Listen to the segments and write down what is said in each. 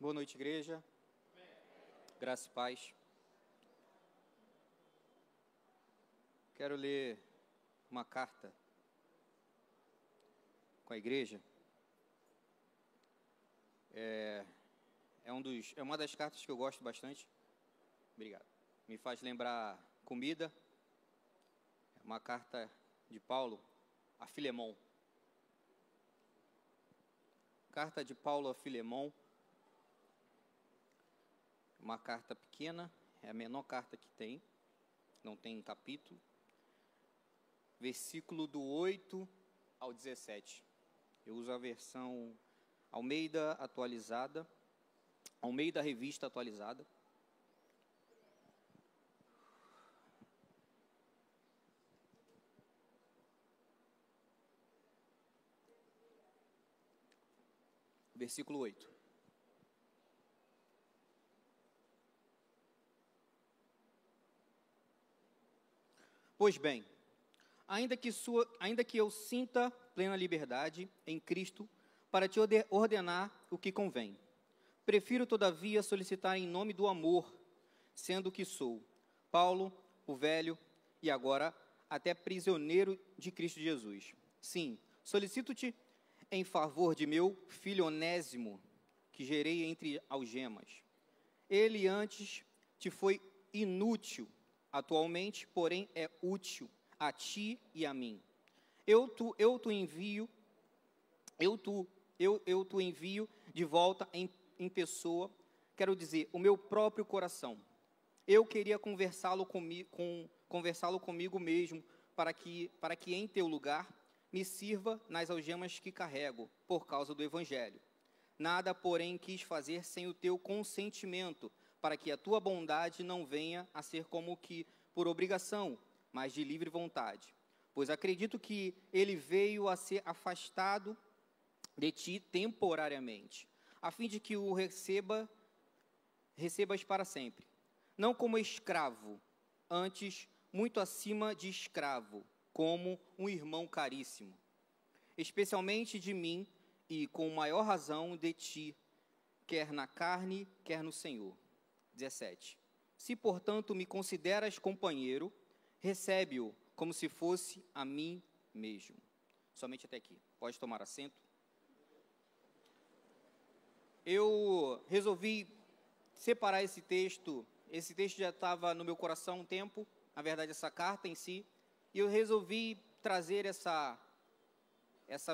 Boa noite, igreja. Graça e paz. Quero ler uma carta com a igreja. É uma das cartas que eu gosto bastante. Obrigado. Me faz lembrar comida. É uma carta de Paulo a Filemon. Carta de Paulo a Filemon. Uma carta pequena, é a menor carta que tem, não tem capítulo. Versículo do 8 ao 17. Eu uso a versão Almeida atualizada, Almeida Revista atualizada. Versículo 8. Pois bem, ainda que eu sinta plena liberdade em Cristo para te ordenar o que convém, prefiro, todavia, solicitar em nome do amor, sendo que sou Paulo, o velho, e agora até prisioneiro de Cristo Jesus. Sim, solicito-te em favor de meu filho Onésimo, que gerei entre algemas. Ele antes te foi inútil, atualmente, porém, é útil a ti e a mim. Eu te envio de volta em pessoa, quero dizer, o meu próprio coração. Eu queria conversá-lo comigo mesmo, para que em teu lugar me sirva nas algemas que carrego, por causa do Evangelho. Nada, porém, quis fazer sem o teu consentimento, para que a tua bondade não venha a ser como que por obrigação, mas de livre vontade. Pois acredito que ele veio a ser afastado de ti temporariamente, a fim de que o recebas para sempre. Não como escravo, antes muito acima de escravo, como um irmão caríssimo. Especialmente de mim, e com maior razão de ti, quer na carne, quer no Senhor. 17. Se, portanto, me consideras companheiro, recebe-o como se fosse a mim mesmo. Somente até aqui. Pode tomar assento. Eu resolvi separar esse texto. Esse texto já estava no meu coração há um tempo, na verdade, essa carta em si. E eu resolvi trazer essa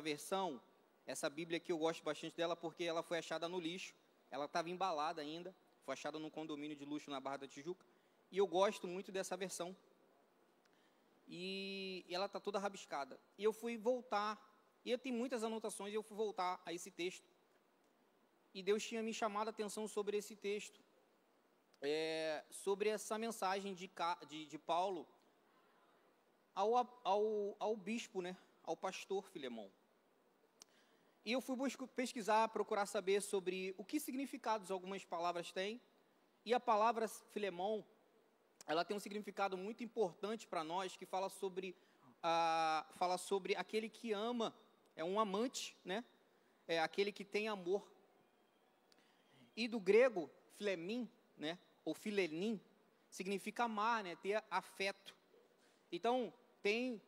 versão, essa Bíblia que eu gosto bastante dela, porque ela foi achada no lixo. Ela estava embalada ainda. Foi achada num condomínio de luxo na Barra da Tijuca. E eu gosto muito dessa versão. E ela está toda rabiscada. E eu fui voltar. E eu tenho muitas anotações. E eu fui voltar a esse texto. E Deus tinha me chamado a atenção sobre esse texto. Sobre essa mensagem de Paulo ao bispo, né? Ao pastor Filemon. E eu fui pesquisar, procurar saber sobre o que significados algumas palavras têm. E a palavra Filemon, ela tem um significado muito importante para nós, que fala sobre aquele que ama, é um amante, né? É aquele que tem amor. E do grego, flemin, né? Ou filenin, significa amar, né? Ter afeto. Então, tem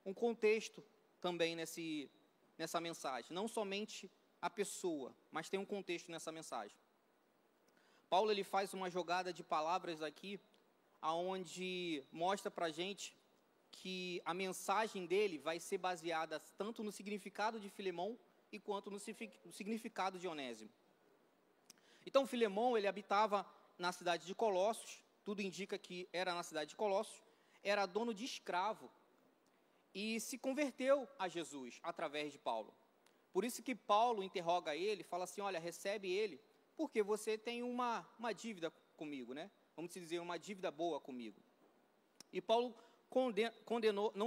um contexto também nessa mensagem, não somente a pessoa, mas tem um contexto nessa mensagem. Paulo ele faz uma jogada de palavras aqui, aonde mostra para a gente que a mensagem dele vai ser baseada tanto no significado de Filemon e quanto no significado de Onésimo. Então, Filemon ele habitava na cidade de Colossos, tudo indica que era na cidade de Colossos, era dono de escravo, e se converteu a Jesus através de Paulo. Por isso que Paulo interroga ele, fala assim, olha, recebe ele, porque você tem uma dívida comigo, né? Vamos dizer, uma dívida boa comigo. E Paulo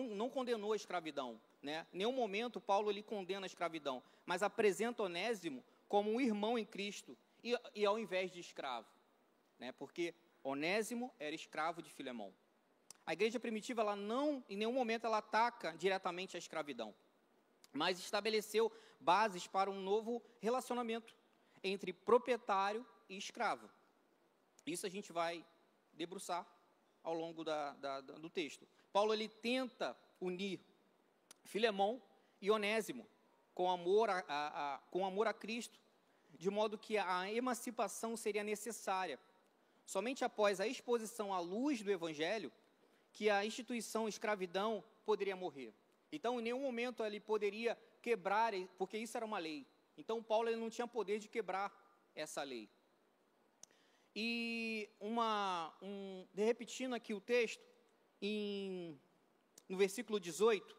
não condenou a escravidão, né? Em nenhum momento Paulo ele condena a escravidão, mas apresenta Onésimo como um irmão em Cristo, e ao invés de escravo, né? Porque Onésimo era escravo de Filemon. A igreja primitiva, ela não, em nenhum momento, ela ataca diretamente a escravidão, mas estabeleceu bases para um novo relacionamento. entre proprietário e escravo. Isso a gente vai debruçar ao longo do texto. Paulo ele tenta unir Filemão e Onésimo com amor a Cristo, de modo que a emancipação seria necessária. Somente após a exposição à luz do Evangelho, que a instituição escravidão poderia morrer. Então, em nenhum momento ele poderia quebrar, porque isso era uma lei. Então, Paulo ele não tinha poder de quebrar essa lei. E, repetindo aqui o texto, no versículo 18,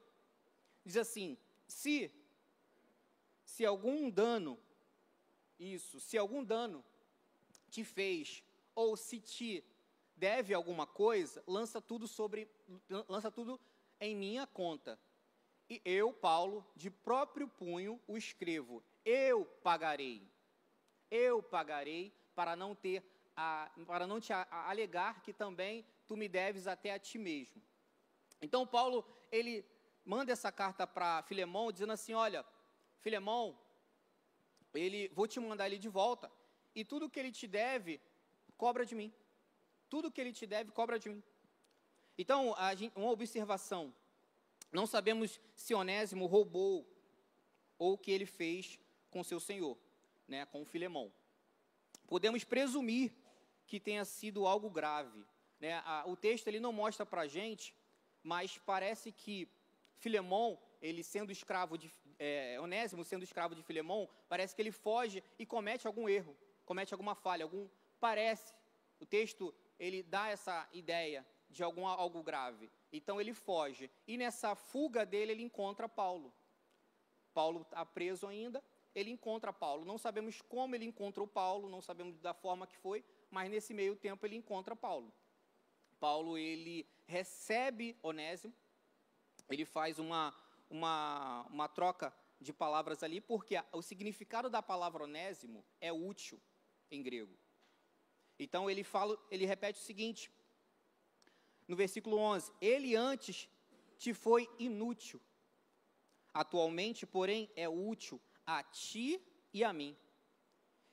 diz assim, se algum dano te fez, ou se te deve alguma coisa, lança tudo em minha conta. E eu, Paulo, de próprio punho o escrevo, eu pagarei para não te alegar que também tu me deves até a ti mesmo. Então, Paulo, ele manda essa carta para Filemão, dizendo assim, olha, Filemão, vou te mandar ele de volta, e tudo que ele te deve, cobra de mim. Tudo que ele te deve, cobra de mim. Então, uma observação, não sabemos se Onésimo roubou, ou o que ele fez com seu senhor, né, com Filemão. Podemos presumir que tenha sido algo grave, né? O texto ele não mostra para a gente, mas parece que Filemão, ele sendo escravo Onésimo sendo escravo de Filemão, parece que ele foge e comete algum erro, comete alguma falha, o texto ele dá essa ideia de algo grave. Então ele foge, e nessa fuga dele ele encontra Paulo. Paulo está preso ainda, ele encontra Paulo. Não sabemos como ele encontrou Paulo, não sabemos da forma que foi, mas nesse meio tempo ele encontra Paulo. Paulo, ele recebe Onésimo, ele faz uma troca de palavras ali, porque o significado da palavra Onésimo é útil em grego. Então ele repete o seguinte, no versículo 11, ele antes te foi inútil, atualmente, porém, é útil a ti e a mim.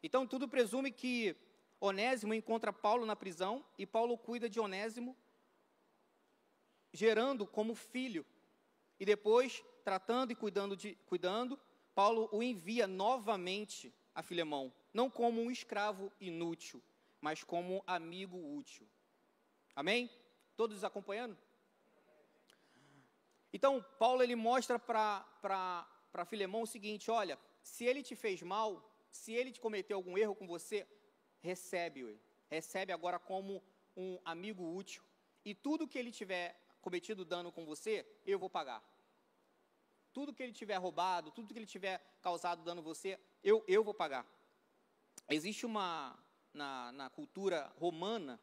Então, tudo presume que Onésimo encontra Paulo na prisão, e Paulo cuida de Onésimo, gerando como filho, e depois, tratando e cuidando, Paulo o envia novamente a Filemão, não como um escravo inútil, mas como amigo útil. Amém? Todos acompanhando? Então, Paulo ele mostra para Filemão o seguinte, olha, se ele te fez mal, se ele te cometeu algum erro com você, recebe agora como um amigo útil, e tudo que ele tiver cometido dano com você, eu vou pagar. Tudo que ele tiver roubado, tudo que ele tiver causado dano a você, eu vou pagar. Existe na cultura romana,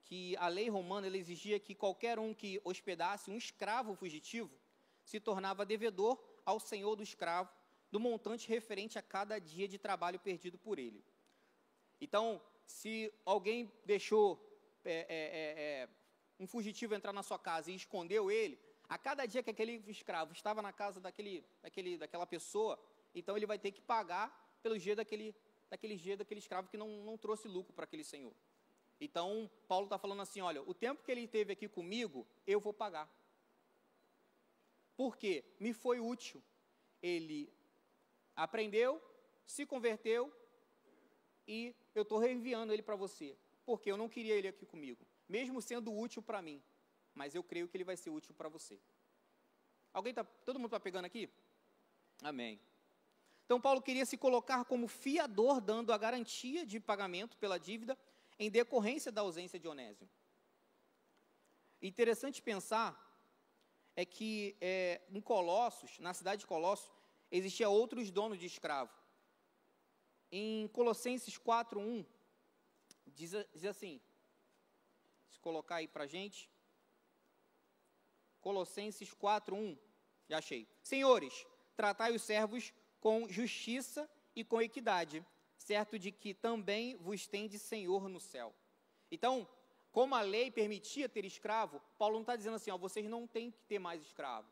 que a lei romana ela exigia que qualquer um que hospedasse um escravo fugitivo se tornava devedor ao senhor do escravo do montante referente a cada dia de trabalho perdido por ele. Então, se alguém deixou um fugitivo entrar na sua casa e escondeu ele, a cada dia que aquele escravo estava na casa daquela pessoa, então ele vai ter que pagar pelo dia daquele escravo que não trouxe lucro para aquele senhor. Então, Paulo está falando assim, olha, o tempo que ele esteve aqui comigo, eu vou pagar. Por quê? Me foi útil. Ele aprendeu, se converteu, e eu estou reenviando ele para você. Porque eu não queria ele aqui comigo, mesmo sendo útil para mim. Mas eu creio que ele vai ser útil para você. Todo mundo está pegando aqui? Amém. Então, Paulo queria se colocar como fiador, dando a garantia de pagamento pela dívida, em decorrência da ausência de Onésimo. Interessante pensar é que em Colossos, na cidade de Colossos, existia outros donos de escravo. Em Colossenses 4:1, diz assim, se colocar aí para a gente, Colossenses 4:1, já achei. Senhores, tratai os servos com justiça e com equidade, certo de que também vos tende Senhor no céu. Então, como a lei permitia ter escravo, Paulo não está dizendo assim, vocês não têm que ter mais escravo.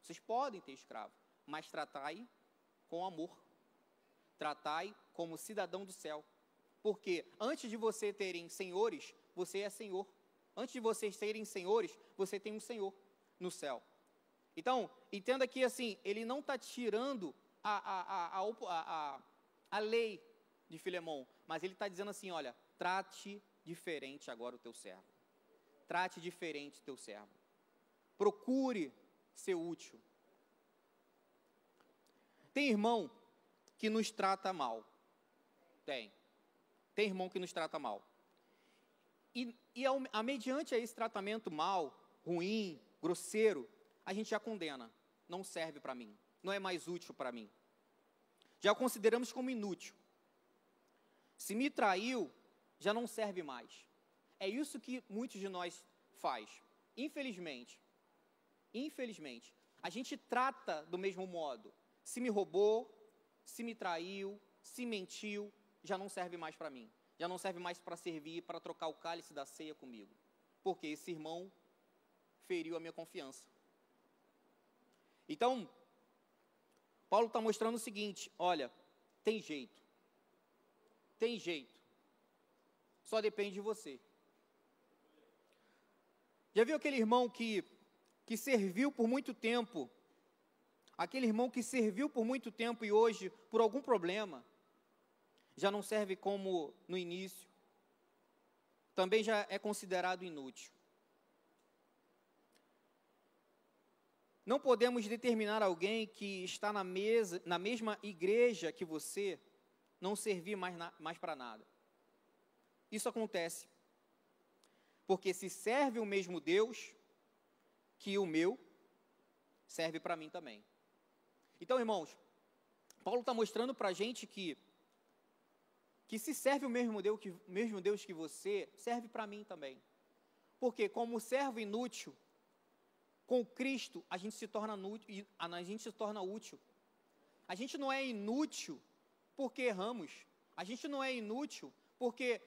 Vocês podem ter escravo, mas tratai com amor. tratai como cidadão do céu. Porque antes de você terem senhores, você é senhor. Antes de vocês serem senhores, você tem um senhor no céu. Então, entenda que assim, ele não está tirando a lei de Filemão, mas ele está dizendo assim, olha, trate diferente agora o teu servo. Trate diferente o teu servo. Procure ser útil. Tem irmão que nos trata mal. Tem irmão que nos trata mal. E mediante esse tratamento mal, ruim, grosseiro, a gente já condena. Não serve para mim. Não é mais útil para mim. Já o consideramos como inútil. Se me traiu, já não serve mais. É isso que muitos de nós faz. Infelizmente, a gente trata do mesmo modo. Se me roubou, se me traiu, se mentiu, já não serve mais para mim. Já não serve mais para servir, para trocar o cálice da ceia comigo. Porque esse irmão feriu a minha confiança. Então, Paulo está mostrando o seguinte, olha, tem jeito. Tem jeito. Só depende de você. Já viu aquele irmão que serviu por muito tempo? Aquele irmão que serviu por muito tempo e hoje, por algum problema, já não serve como no início. Também já é considerado inútil. Não podemos determinar alguém que está na mesma igreja que você, não servir mais para nada. Isso acontece. Porque se serve o mesmo Deus, que o meu, serve para mim também. Então, irmãos, Paulo está mostrando para a gente que se serve o mesmo Deus que você, serve para mim também. Porque como servo inútil, com Cristo a gente se torna útil. A gente não é inútil porque erramos. A gente não é inútil porque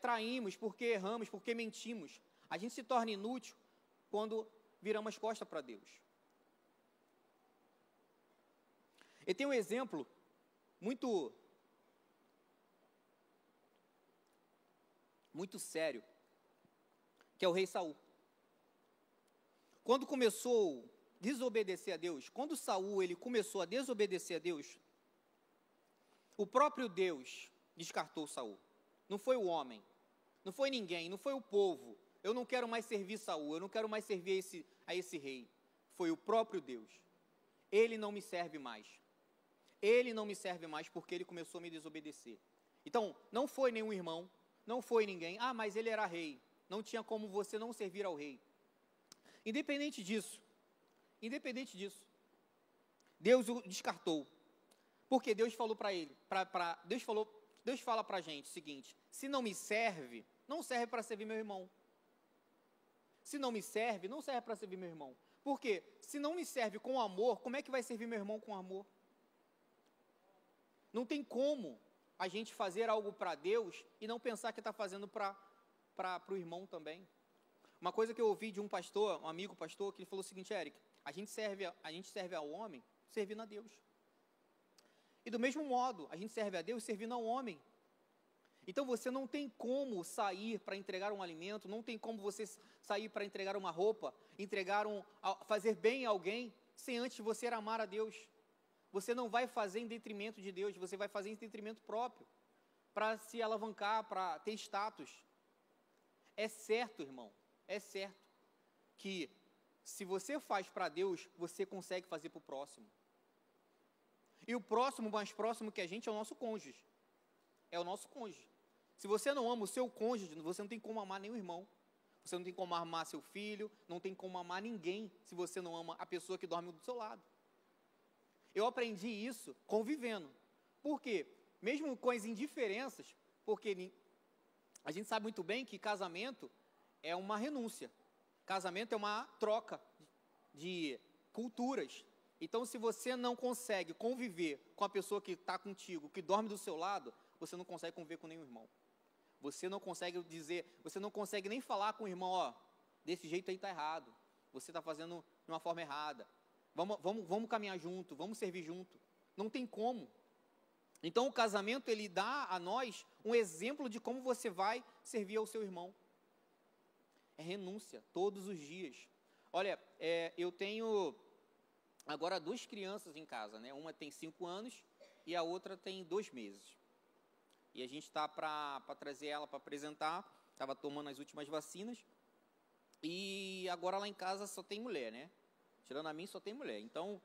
traímos, porque erramos, porque mentimos. A gente se torna inútil quando viramos as costas para Deus. Eu tenho um exemplo muito sério, que é o rei Saul. Quando começou a desobedecer a Deus, quando Saul ele começou a desobedecer a Deus, o próprio Deus descartou Saul. Não foi o homem, não foi ninguém, não foi o povo. Eu não quero mais servir Saul, eu não quero mais servir a esse rei. Foi o próprio Deus. Ele não me serve mais. Ele não me serve mais porque ele começou a me desobedecer. Então, não foi nenhum irmão, não foi ninguém. Ah, mas ele era rei. Não tinha como você não servir ao rei. Independente disso, Deus o descartou. Porque Deus falou para ele, Deus fala para a gente o seguinte: se não me serve, não serve para servir meu irmão. Se não me serve, não serve para servir meu irmão. Porque se não me serve com amor, como é que vai servir meu irmão com amor? Não tem como a gente fazer algo para Deus e não pensar que está fazendo para o irmão também. Uma coisa que eu ouvi de um pastor, um amigo pastor, que ele falou o seguinte: Eric, a gente serve ao homem servindo a Deus. E do mesmo modo, a gente serve a Deus servindo ao homem. Então você não tem como sair para entregar um alimento, não tem como você sair para entregar uma roupa, fazer bem a alguém, sem antes você amar a Deus. Você não vai fazer em detrimento de Deus, você vai fazer em detrimento próprio, para se alavancar, para ter status. É certo, irmão, é certo que se você faz para Deus, você consegue fazer para o próximo. E o próximo, mais próximo que a gente, é o nosso cônjuge. É o nosso cônjuge. Se você não ama o seu cônjuge, você não tem como amar nenhum irmão. Você não tem como amar seu filho, não tem como amar ninguém, se você não ama a pessoa que dorme do seu lado. Eu aprendi isso convivendo. Por quê? Mesmo com as indiferenças, porque a gente sabe muito bem que casamento é uma renúncia. Casamento é uma troca de culturas. Então, se você não consegue conviver com a pessoa que está contigo, que dorme do seu lado, você não consegue conviver com nenhum irmão. Você não consegue você não consegue nem falar com o irmão, ó, desse jeito aí está errado. Você está fazendo de uma forma errada. Vamos caminhar junto, vamos servir junto. Não tem como. Então, o casamento, ele dá a nós um exemplo de como você vai servir ao seu irmão. É renúncia, todos os dias. Olha, eu tenho agora 2 crianças em casa, né? Uma tem 5 anos e a outra tem 2 meses. E a gente está para trazer ela para apresentar, estava tomando as últimas vacinas. E agora lá em casa só tem mulher, né? Tirando a mim, só tem mulher. Então,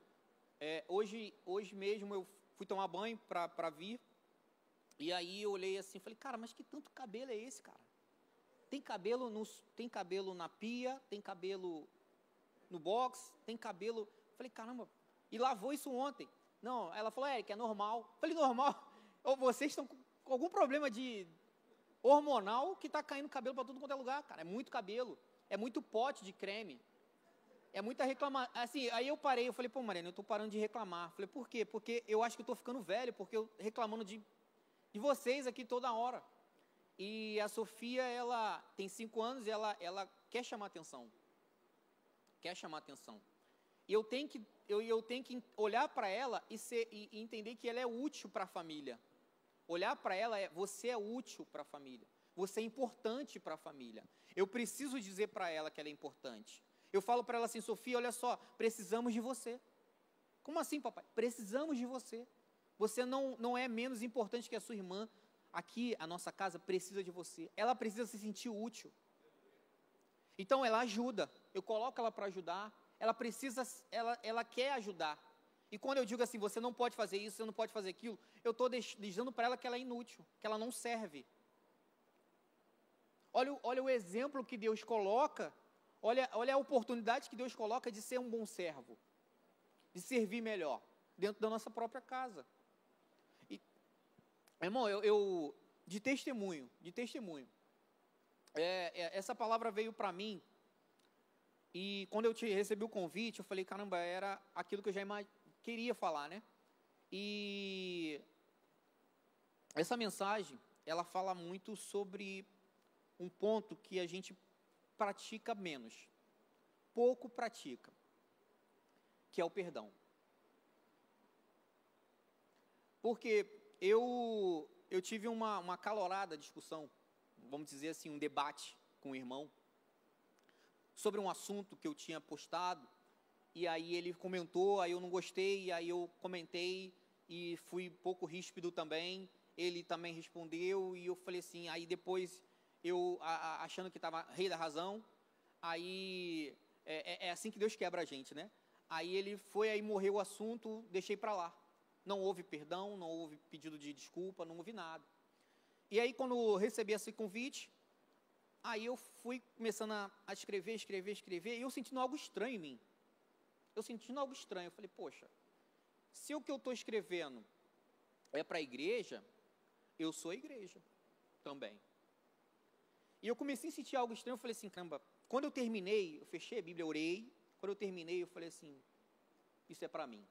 hoje mesmo eu fui tomar banho para vir. E aí eu olhei assim, falei, cara, mas que tanto cabelo é esse, cara? Tem cabelo na pia, tem cabelo no box, tem cabelo... Falei, caramba, e lavou isso ontem. Não, ela falou, Eric, é normal. Falei, normal? Ou vocês estão com algum problema de hormonal que está caindo cabelo para tudo quanto é lugar, cara. É muito cabelo, é muito pote de creme, é muita reclamação. Assim, aí eu parei, eu falei, pô, Mariana, eu estou parando de reclamar. Falei, por quê? Porque eu acho que eu estou ficando velho, porque eu reclamando de vocês aqui toda hora. E a Sofia, ela tem 5 anos e ela quer chamar atenção. Quer chamar atenção. E eu tenho que olhar para ela e entender que ela é útil para a família. Olhar para ela você é útil para a família. Você é importante para a família. Eu preciso dizer para ela que ela é importante. Eu falo para ela assim, Sofia, olha só, precisamos de você. Como assim, papai? Precisamos de você. Você não é menos importante que a sua irmã. Aqui, a nossa casa precisa de você. Ela precisa se sentir útil. Então, ela ajuda. Eu coloco ela para ajudar. Ela quer ajudar. E quando eu digo assim, você não pode fazer isso, você não pode fazer aquilo, eu estou dizendo para ela que ela é inútil, que ela não serve. Olha o exemplo que Deus coloca, olha a oportunidade que Deus coloca de ser um bom servo, de servir melhor, dentro da nossa própria casa. E, irmão, de testemunho, essa palavra veio para mim, e quando eu recebi o convite, eu falei, caramba, era aquilo que eu já queria falar, né? E essa mensagem, ela fala muito sobre um ponto que a gente pratica menos, pouco pratica, que é o perdão. Porque eu tive uma acalorada discussão, vamos dizer assim, um debate com o irmão, sobre um assunto que eu tinha postado, e aí ele comentou, aí eu não gostei, aí eu comentei, e fui pouco ríspido também, ele também respondeu, e eu falei assim, aí depois eu, achando que estava rei da razão, aí, é assim que Deus quebra a gente, né? Aí ele foi, aí morreu o assunto, deixei para lá. Não houve perdão, não houve pedido de desculpa, não houve nada. E aí quando eu recebi esse convite, aí eu fui começando a escrever, e eu sentindo algo estranho em mim. Eu falei, poxa, se o que eu estou escrevendo é para a igreja, eu sou a igreja também. E eu comecei a sentir algo estranho, eu falei assim, caramba, quando eu terminei, eu fechei a Bíblia, orei, quando eu terminei, eu falei assim, isso é para mim.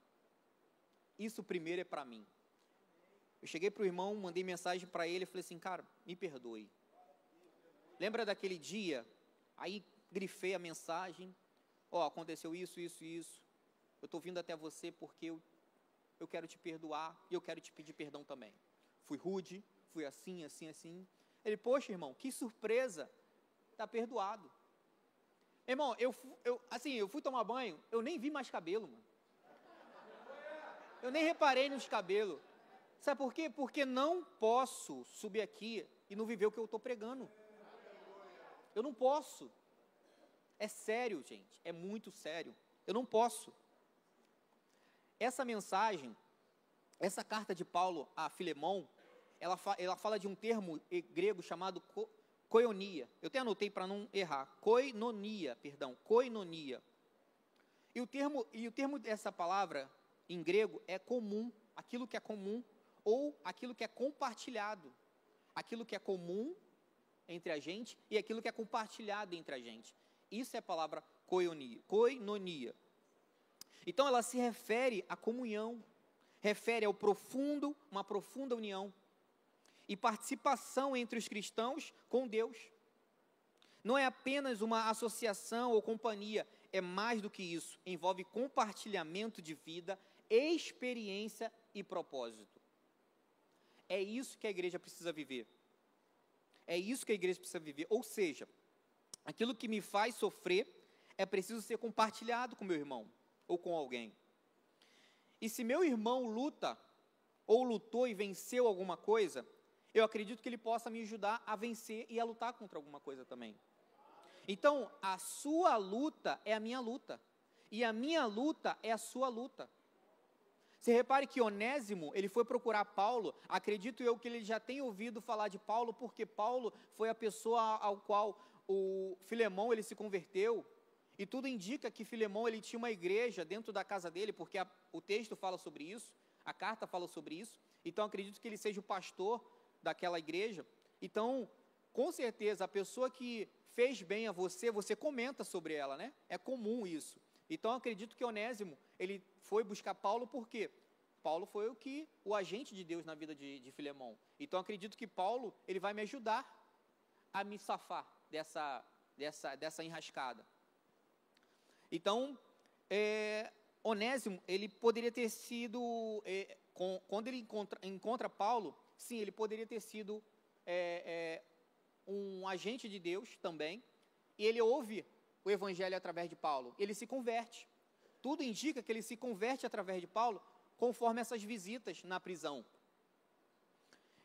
Isso primeiro é para mim. Eu cheguei para o irmão, mandei mensagem para ele, falei assim, cara, me perdoe. Lembra daquele dia? Aí grifei a mensagem, aconteceu isso. Eu estou vindo até você porque eu quero te perdoar e eu quero te pedir perdão também. Fui rude, fui assim. Ele, poxa, irmão, que surpresa, está perdoado. Irmão, eu fui tomar banho, eu nem vi mais cabelo, mano. Eu nem reparei nos cabelos. Sabe por quê? Porque não posso subir aqui e não viver o que eu estou pregando. Eu não posso. É sério, gente. É muito sério. Eu não posso. Essa mensagem, essa carta de Paulo a Filemão, ela fala de um termo grego chamado koinonia. Eu até anotei para não errar. Koinonia. E o termo dessa palavra em grego é comum, aquilo que é comum ou aquilo que é compartilhado. Aquilo que é comum entre a gente e aquilo que é compartilhado entre a gente. Isso é a palavra koinonia. Então ela se refere à comunhão, refere uma profunda união e participação entre os cristãos com Deus. Não é apenas uma associação ou companhia, é mais do que isso, envolve compartilhamento de vida, experiência e propósito. É isso que a igreja precisa viver. É isso que a igreja precisa viver. Ou seja, aquilo que me faz sofrer é preciso ser compartilhado com meu irmão ou com alguém. E se meu irmão luta, ou lutou e venceu alguma coisa, eu acredito que ele possa me ajudar a vencer e a lutar contra alguma coisa também. Então, a sua luta é a minha luta, e a minha luta é a sua luta. Você repare que Onésimo, ele foi procurar Paulo, acredito eu que ele já tem ouvido falar de Paulo, porque Paulo foi a pessoa ao qual o Filemão, ele se converteu, e tudo indica que Filemão, ele tinha uma igreja dentro da casa dele, porque o texto fala sobre isso, a carta fala sobre isso, então acredito que ele seja o pastor daquela igreja. Então, com certeza, a pessoa que fez bem a você, você comenta sobre ela, né? É comum isso. Então, acredito que Onésimo, ele foi buscar Paulo, porque Paulo foi o agente de Deus na vida de Filemão. Então, acredito que Paulo, ele vai me ajudar a me safar dessa enrascada. Então, Onésimo, ele poderia ter sido, quando ele encontra Paulo, sim, ele poderia ter sido um agente de Deus também, e ele ouve o evangelho através de Paulo, ele se converte. Tudo indica que ele se converte através de Paulo, conforme essas visitas na prisão.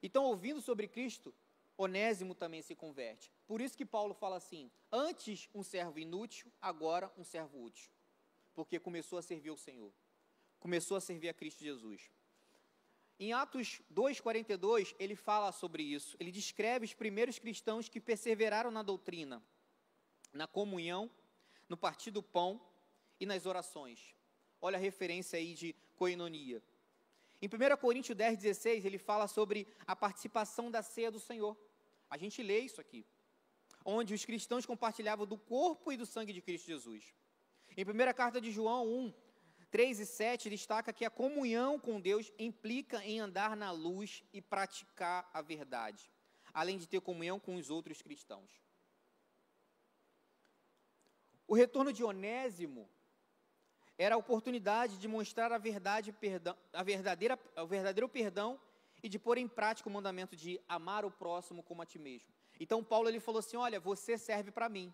Então, ouvindo sobre Cristo, Onésimo também se converte. Por isso que Paulo fala assim, antes um servo inútil, agora um servo útil. Porque começou a servir ao Senhor. Começou a servir a Cristo Jesus. Em Atos 2,42, ele fala sobre isso. Ele descreve os primeiros cristãos que perseveraram na doutrina, na comunhão, no partir do pão e nas orações. Olha a referência aí de koinonia. Em 1 Coríntios 10,16, ele fala sobre a participação da ceia do Senhor. A gente lê isso aqui. Onde os cristãos compartilhavam do corpo e do sangue de Cristo Jesus. Em 1 carta de João 1, 3 e 7, destaca que a comunhão com Deus implica em andar na luz e praticar a verdade, além de ter comunhão com os outros cristãos. O retorno de Onésimo era a oportunidade de mostrar o verdadeiro perdão e de pôr em prática o mandamento de amar o próximo como a ti mesmo. Então Paulo, ele falou assim, olha, você serve para mim.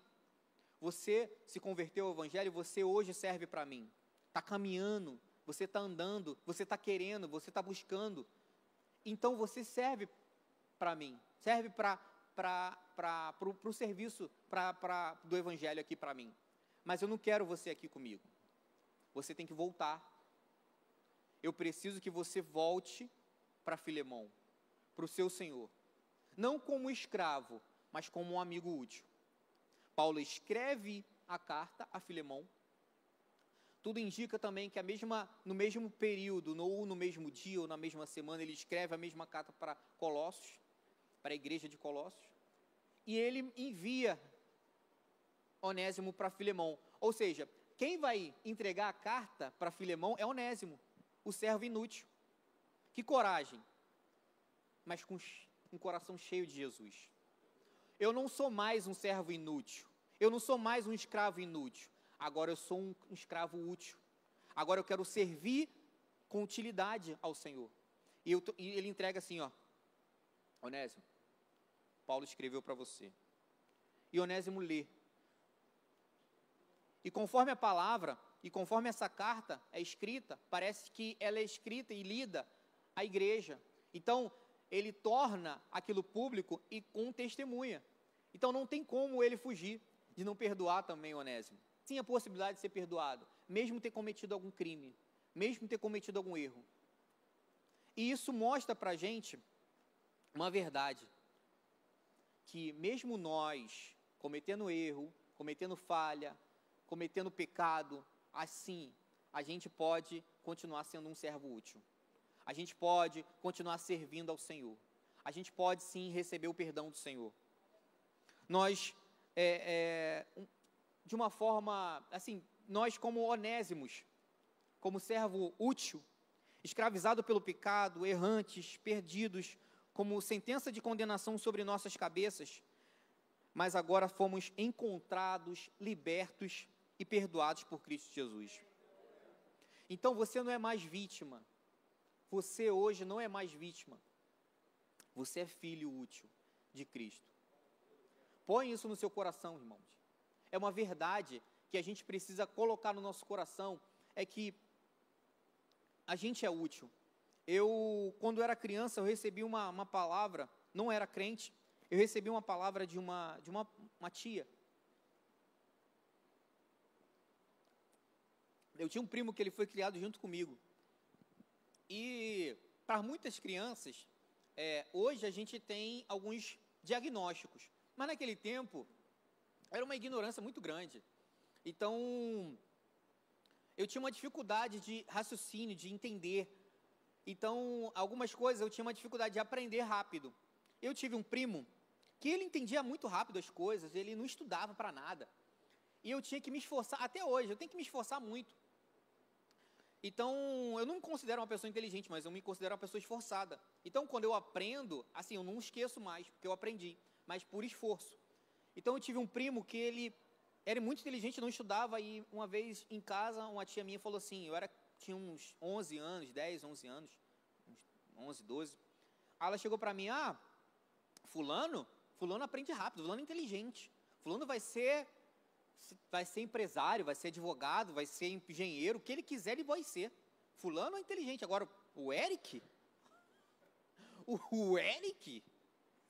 Você se converteu ao evangelho, você hoje serve para mim. Está caminhando, você está andando, você está querendo, você está buscando. Então você serve para mim, serve para o serviço do evangelho aqui para mim. Mas eu não quero você aqui comigo. Você tem que voltar. Eu preciso que você volte para Filemão, para o seu Senhor. Não como escravo, mas como um amigo útil. Paulo escreve a carta a Filemão. Tudo indica também que no mesmo período, ou no mesmo dia, ou na mesma semana, ele escreve a mesma carta para Colossos, para a igreja de Colossos. E ele envia Onésimo para Filemão. Ou seja, quem vai entregar a carta para Filemão é Onésimo, o servo inútil. Que coragem, mas com um coração cheio de Jesus. Eu não sou mais um servo inútil, eu não sou mais um escravo inútil, agora eu sou um escravo útil. Agora eu quero servir com utilidade ao Senhor. E ele entrega assim, ó, Onésimo, Paulo escreveu para você. E Onésimo lê. E conforme a palavra, e conforme essa carta é escrita, parece que ela é escrita e lida à igreja. Então, ele torna aquilo público e com testemunha. Então, não tem como ele fugir de não perdoar também Onésimo. Tinha a possibilidade de ser perdoado, mesmo ter cometido algum crime, mesmo ter cometido algum erro. E isso mostra para a gente uma verdade, que mesmo nós, cometendo erro, cometendo falha, cometendo pecado, assim, a gente pode continuar sendo um servo útil. A gente pode continuar servindo ao Senhor. A gente pode, sim, receber o perdão do Senhor. Nós, de uma forma, assim, nós como Onésimos, como servo útil, escravizado pelo pecado, errantes, perdidos, como sentença de condenação sobre nossas cabeças, mas agora fomos encontrados, libertos e perdoados por Cristo Jesus. Então você não é mais vítima. Você hoje não é mais vítima. Você é filho útil de Cristo. Põe isso no seu coração, irmãos. É uma verdade que a gente precisa colocar no nosso coração, é que a gente é útil. Quando era criança, eu recebi uma palavra, não era crente, eu recebi uma palavra de uma tia. Eu tinha um primo que ele foi criado junto comigo. E para muitas crianças, hoje a gente tem alguns diagnósticos. Mas naquele tempo, era uma ignorância muito grande. Então, eu tinha uma dificuldade de raciocínio, de entender. Então, algumas coisas eu tinha uma dificuldade de aprender rápido. Eu tive um primo que ele entendia muito rápido as coisas, ele não estudava para nada. E eu tinha que me esforçar, até hoje, eu tenho que me esforçar muito. Então, eu não me considero uma pessoa inteligente, mas eu me considero uma pessoa esforçada. Então, quando eu aprendo, assim, eu não esqueço mais, porque eu aprendi, mas por esforço. Então, eu tive um primo que ele era muito inteligente, não estudava, e uma vez em casa, uma tia minha falou assim, tinha uns 11 anos, 10, 11 anos, uns 11, 12. Aí ela chegou para mim, fulano aprende rápido, fulano é inteligente, fulano vai ser empresário, vai ser advogado, vai ser engenheiro, o que ele quiser ele vai ser. Fulano é inteligente. Agora, o Eric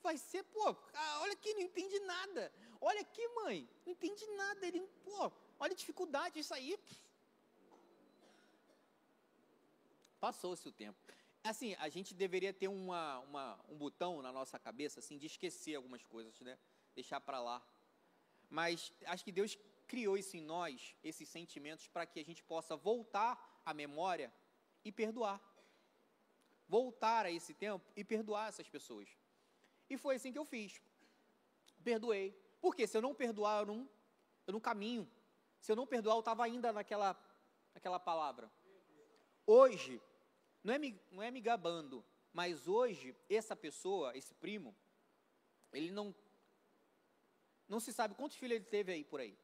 vai ser, olha aqui, não entende nada. Olha aqui, mãe, não entende nada. Ele, olha a dificuldade, isso aí. Passou-se o tempo. Assim, a gente deveria ter um botão na nossa cabeça, assim, de esquecer algumas coisas, né? Deixar para lá. Mas acho que Deus criou isso em nós, esses sentimentos, para que a gente possa voltar à memória e perdoar. Voltar a esse tempo e perdoar essas pessoas. E foi assim que eu fiz. Perdoei. Porque se eu não perdoar, eu não caminho. Se eu não perdoar, eu estava ainda naquela palavra. Hoje, não é me gabando, mas hoje, essa pessoa, esse primo, ele não se sabe quantos filhos ele teve aí por aí,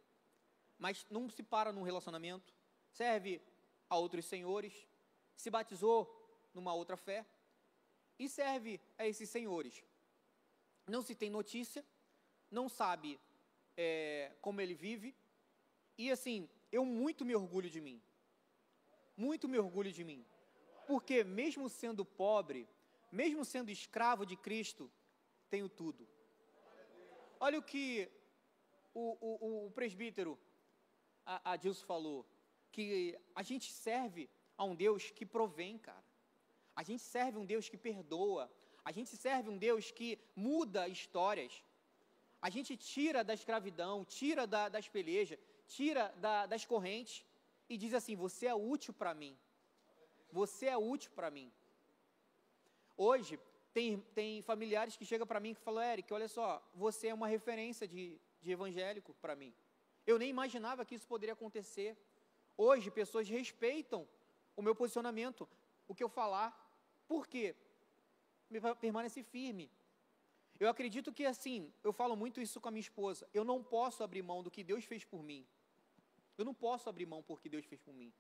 mas não se para num relacionamento, serve a outros senhores, se batizou numa outra fé, e serve a esses senhores. Não se tem notícia, não sabe como ele vive, e assim, eu muito me orgulho de mim, porque mesmo sendo pobre, mesmo sendo escravo de Cristo, tenho tudo. Olha o que o presbítero Adilson falou, que a gente serve a um Deus que provém, cara. A gente serve um Deus que perdoa. A gente serve um Deus que muda histórias. A gente tira da escravidão, tira das pelejas, tira das correntes e diz assim, você é útil para mim. Você é útil para mim. Hoje, tem familiares que chegam para mim e falam, Eric, olha só, você é uma referência de evangélico para mim. Eu nem imaginava que isso poderia acontecer. Hoje, pessoas respeitam o meu posicionamento, o que eu falar. Por quê? Permanece firme. Eu acredito que, assim, eu falo muito isso com a minha esposa, eu não posso abrir mão do que Deus fez por mim. Eu não posso abrir mão por que Deus fez por mim.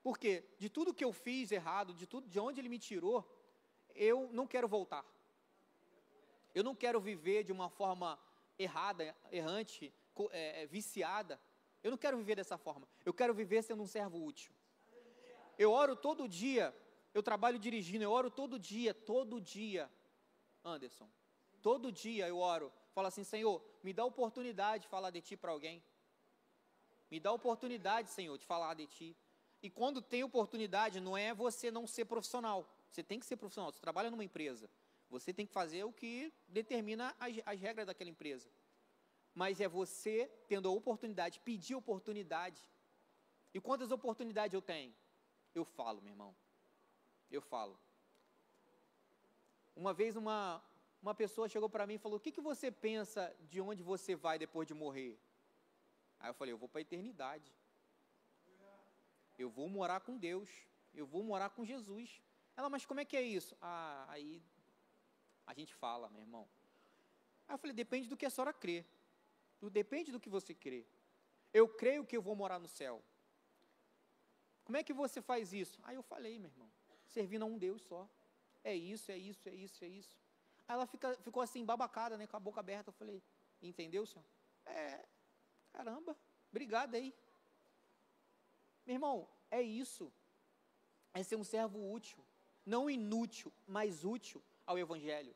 Porque de tudo que eu fiz errado, de onde Ele me tirou, eu não quero voltar. Eu não quero viver de uma forma errada, errante, viciada. Eu não quero viver dessa forma. Eu quero viver sendo um servo útil. Eu oro todo dia, eu trabalho dirigindo, eu oro todo dia, Anderson. Todo dia eu oro, falo assim, Senhor, me dá oportunidade de falar de Ti para alguém. Me dá oportunidade, Senhor, de falar de Ti. E quando tem oportunidade, não é você não ser profissional. Você tem que ser profissional. Você trabalha numa empresa. Você tem que fazer o que determina as regras daquela empresa. Mas é você tendo a oportunidade, pedir oportunidade. E quantas oportunidades eu tenho? Eu falo, meu irmão. Eu falo. Uma vez uma pessoa chegou para mim e falou, o que você pensa de onde você vai depois de morrer? Aí eu falei, eu vou para a eternidade. Eu vou morar com Deus. Eu vou morar com Jesus. Ela, mas como é que é isso? Aí a gente fala, meu irmão. Aí eu falei, depende do que a senhora crê. Depende do que você crê. Eu creio que eu vou morar no céu. Como é que você faz isso? Aí eu falei, meu irmão, servindo a um Deus só. É isso. Aí ela ficou assim, babacada, né, com a boca aberta. Eu falei, entendeu, senhor? Caramba, obrigado aí. Meu irmão, é isso. É ser um servo útil. Não inútil, mas útil ao Evangelho.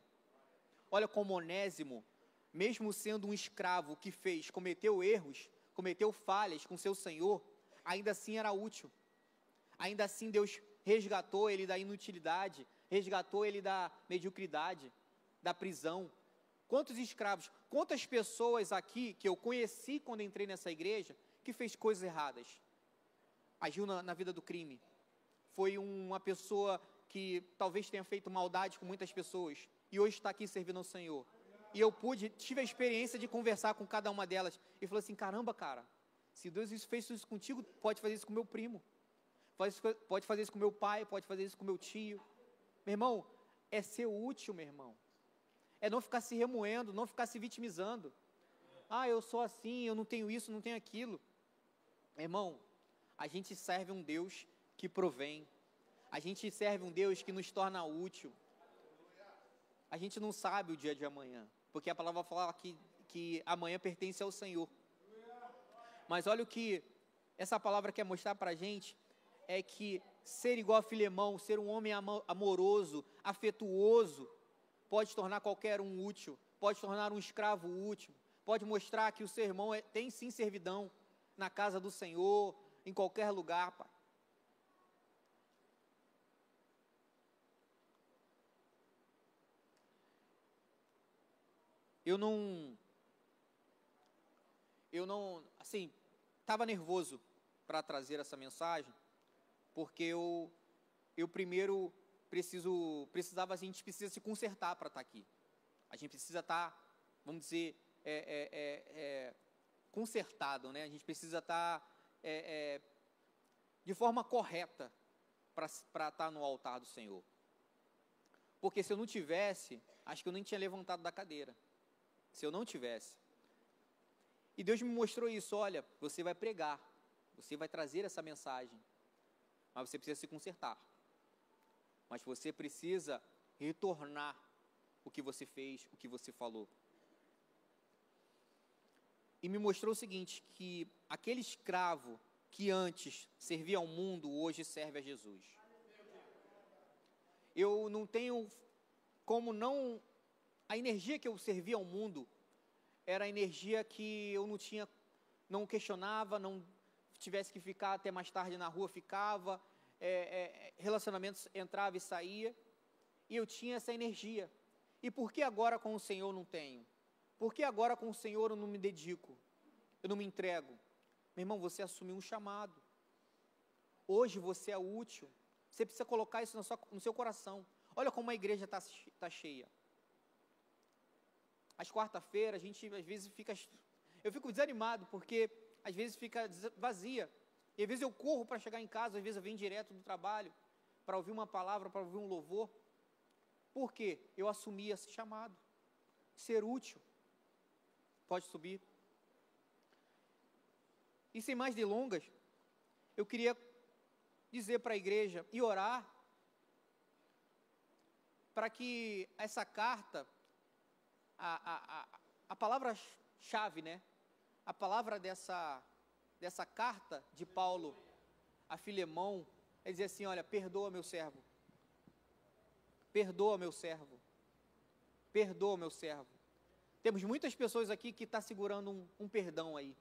Olha como Onésimo, mesmo sendo um escravo que cometeu erros, cometeu falhas com seu Senhor, ainda assim era útil. Ainda assim Deus resgatou ele da inutilidade, resgatou ele da mediocridade, da prisão. Quantos escravos, quantas pessoas aqui que eu conheci quando entrei nessa igreja, que fez coisas erradas, agiu na vida do crime, foi uma pessoa que talvez tenha feito maldade com muitas pessoas, e hoje está aqui servindo ao Senhor. E eu tive a experiência de conversar com cada uma delas, e falei assim, caramba, cara, se Deus fez isso contigo, pode fazer isso com meu primo, pode fazer isso com meu pai, pode fazer isso com meu tio. Meu irmão, é ser útil, meu irmão. É não ficar se remoendo, não ficar se vitimizando. Eu sou assim, eu não tenho isso, não tenho aquilo. Meu irmão, a gente serve um Deus que provém. A gente serve um Deus que nos torna útil. A gente não sabe o dia de amanhã, porque a palavra fala que amanhã pertence ao Senhor. Mas olha o que essa palavra quer mostrar para a gente, é que ser igual a Filemão, ser um homem amoroso, afetuoso, pode tornar qualquer um útil, pode tornar um escravo útil, pode mostrar que o seu irmão tem sim servidão na casa do Senhor, em qualquer lugar, pai. Eu não, assim, estava nervoso para trazer essa mensagem, porque eu primeiro precisava, a gente precisa se consertar para estar aqui. A gente precisa estar, vamos dizer, consertado, né? A gente precisa estar de forma correta para estar no altar do Senhor. Porque se eu não tivesse, acho que eu nem tinha levantado da cadeira. Se eu não tivesse. E Deus me mostrou isso, olha, você vai pregar, você vai trazer essa mensagem, mas você precisa se consertar. Mas você precisa retornar o que você fez, o que você falou. E me mostrou o seguinte, que aquele escravo que antes servia ao mundo, hoje serve a Jesus. Eu não tenho como não... A energia que eu servia ao mundo era a energia que eu não questionava, não tivesse que ficar até mais tarde na rua, ficava, relacionamentos entrava e saía, e eu tinha essa energia. E por que agora com o Senhor não tenho? Por que agora com o Senhor eu não me dedico? Eu não me entrego? Meu irmão, você assumiu um chamado. Hoje você é útil. Você precisa colocar isso no seu coração. Olha como a igreja está cheia. Às quarta-feiras, a gente às vezes eu fico desanimado, porque às vezes fica vazia. E às vezes eu corro para chegar em casa, às vezes eu venho direto do trabalho, para ouvir uma palavra, para ouvir um louvor. Por quê? Eu assumi esse chamado. Ser útil. Pode subir. E sem mais delongas, eu queria dizer para a igreja e orar para que essa carta, a palavra-chave, né? A palavra dessa carta de Paulo a Filemão é dizer assim, olha, perdoa meu servo. Perdoa meu servo. Perdoa meu servo. Temos muitas pessoas aqui que estão segurando um perdão aí.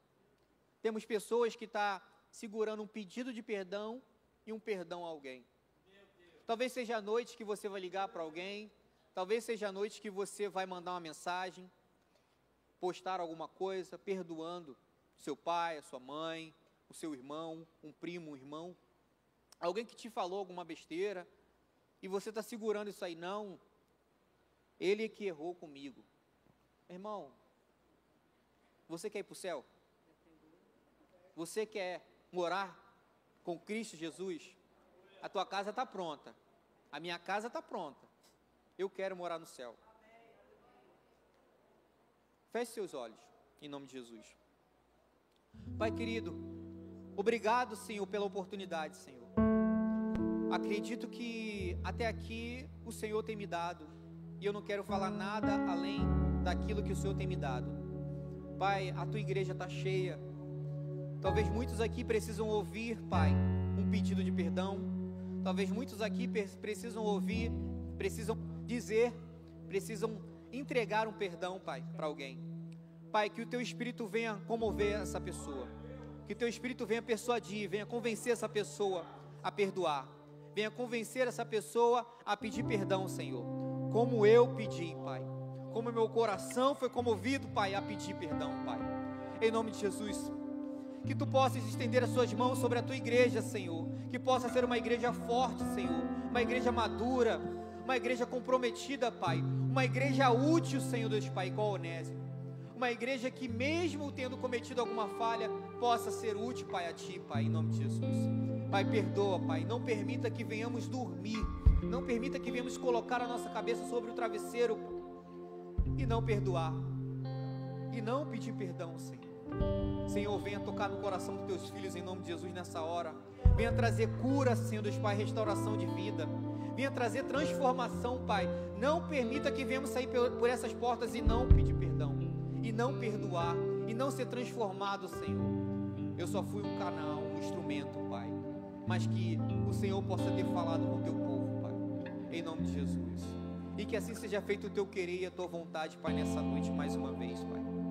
Temos pessoas que estão segurando um pedido de perdão e um perdão a alguém. Talvez seja a noite que você vai ligar para alguém, talvez seja a noite que você vai mandar uma mensagem, postar alguma coisa, perdoando seu pai, a sua mãe, o seu irmão, um primo, um irmão, alguém que te falou alguma besteira, e você está segurando isso aí, não, ele é que errou comigo. Irmão, você quer ir para o céu? Você quer morar com Cristo Jesus? A tua casa está pronta, a minha casa está pronta, eu quero morar no céu. Feche seus olhos, em nome de Jesus. Pai querido, obrigado, Senhor, pela oportunidade, Senhor. Acredito que até aqui o Senhor tem me dado e eu não quero falar nada além daquilo que o Senhor tem me dado. Pai, a tua igreja está cheia. Talvez muitos aqui precisam ouvir, Pai, um pedido de perdão. Talvez muitos aqui precisam ouvir, precisam dizer, precisam entregar um perdão, Pai, para alguém. Pai, que o teu Espírito venha comover essa pessoa. Que o teu Espírito venha persuadir, venha convencer essa pessoa a perdoar. Venha convencer essa pessoa a pedir perdão, Senhor. Como eu pedi, Pai. Como meu coração foi comovido, Pai, a pedir perdão, Pai. Em nome de Jesus. Que tu possas estender as suas mãos sobre a tua igreja, Senhor. Que possa ser uma igreja forte, Senhor. Uma igreja madura. Uma igreja comprometida, Pai. Uma igreja útil, Senhor Deus, Pai, igual a Onésimo. Uma igreja que mesmo tendo cometido alguma falha, possa ser útil, Pai, a Ti, Pai, em nome de Jesus. Pai, perdoa, Pai, não permita que venhamos dormir, não permita que venhamos colocar a nossa cabeça sobre o travesseiro e não perdoar, e não pedir perdão, Senhor. Senhor, venha tocar no coração dos Teus filhos em nome de Jesus nessa hora. Venha trazer cura, Senhor Deus, Pai, restauração de vida. Venha trazer transformação, Pai. Não permita que venhamos sair por essas portas e não pedir perdão, e não perdoar, e não ser transformado, Senhor. Eu só fui um canal, um instrumento, Pai, mas que o Senhor possa ter falado com o Teu povo, Pai, em nome de Jesus. E que assim seja feito o Teu querer e a Tua vontade, Pai, nessa noite mais uma vez, Pai.